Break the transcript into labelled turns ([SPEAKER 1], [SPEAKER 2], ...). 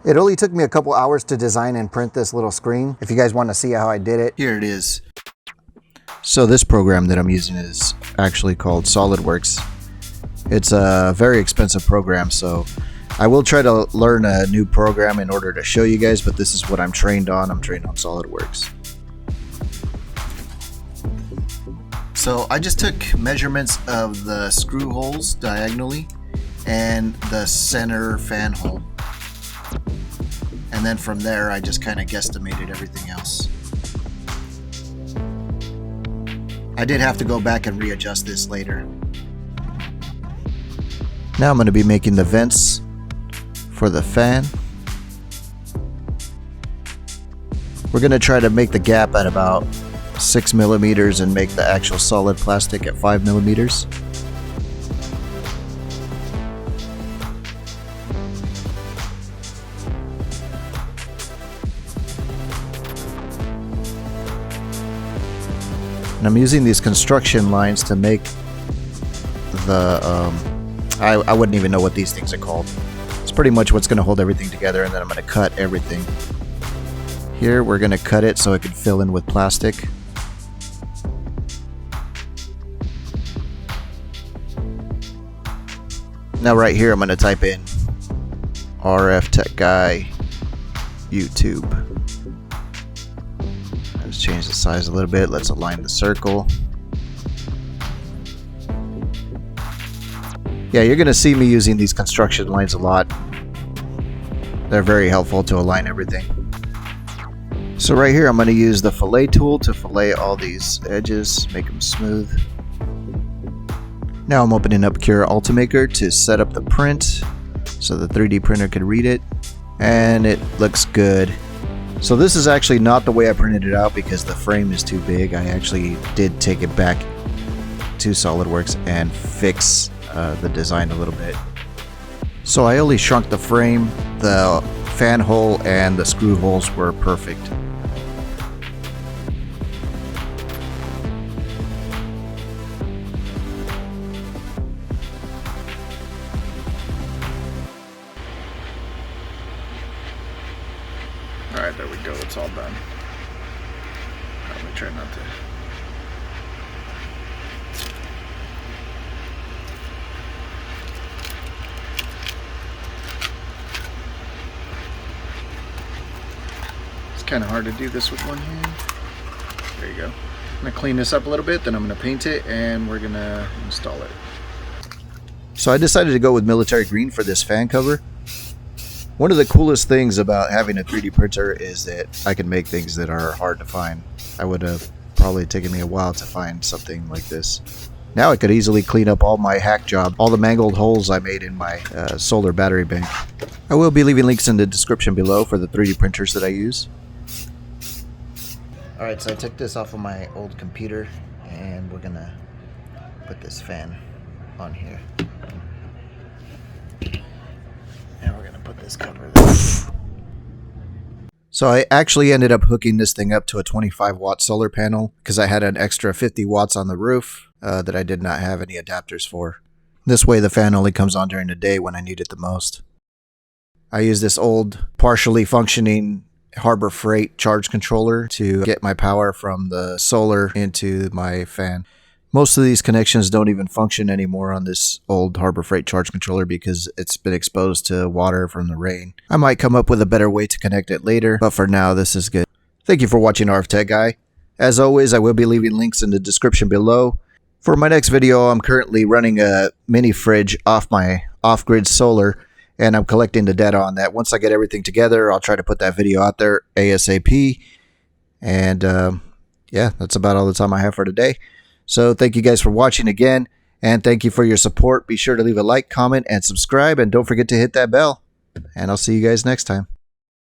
[SPEAKER 1] It only took me a couple hours to design and print this little screen. If you guys want to see how I did it, here it is. So this program that I'm using is actually called SolidWorks. It's a very expensive program, so I will try to learn a new program in order to show you guys, but this is what I'm trained on. I'm trained on SolidWorks. So I just took measurements of the screw holes diagonally and the center fan hole. And then from there, I just kind of guesstimated everything else. I did have to go back and readjust this later. Now I'm going to be making the vents for the fan. We're going to try to make the gap at about 6 millimeters and make the actual solid plastic at 5 millimeters. And I'm using these construction lines to make the, I wouldn't even know what these things are called. It's pretty much what's going to hold everything together, and then I'm going to cut everything. Here we're going to cut it so it can fill in with plastic. Now right here I'm going to type in RF Tech Guy YouTube. Let's change the size a little bit. Let's align the circle. Yeah, you're going to see me using these construction lines a lot. They're very helpful to align everything. So right here I'm going to use the fillet tool to fillet all these edges, make them smooth. Now I'm opening up Cure Ultimaker to set up the print so the 3D printer can read it, and it looks good. So this is actually not the way I printed it out because the frame is too big. I actually did take it back to SolidWorks and fix the design a little bit. So I only shrunk the frame, the fan hole and the screw holes were perfect. Alright, there we go, it's all done. Let me try not to. It's kind of hard to do this with one hand. There you go. I'm going to clean this up a little bit, then I'm going to paint it, and we're going to install it. So I decided to go with military green for this fan cover. One of the coolest things about having a 3D printer is that I can make things that are hard to find. I would have probably taken me a while to find something like this. Now I could easily clean up all my hack job, all the mangled holes I made in my solar battery bank. I will be leaving links in the description below for the 3D printers that I use. Alright, so I took this off of my old computer and we're gonna put this fan on here. And we're gonna put this cover there. So I actually ended up hooking this thing up to a 25 watt solar panel because I had an extra 50 watts on the roof that I did not have any adapters for. This way the fan only comes on during the day when I need it the most. I use this old partially functioning Harbor Freight charge controller to get my power from the solar into my fan. Most of these connections don't even function anymore on this old Harbor Freight charge controller because it's been exposed to water from the rain. I might come up with a better way to connect it later, but for now this is good. Thank you for watching RF Tech Guy. As always, I will be leaving links in the description below. For my next video, I'm currently running a mini fridge off my off-grid solar, and I'm collecting the data on that. Once I get everything together, I'll try to put that video out there ASAP. And yeah, that's about all the time I have for today. So thank you guys for watching again, and thank you for your support. Be sure to leave a like, comment, and subscribe, and don't forget to hit that bell. And I'll see you guys next time.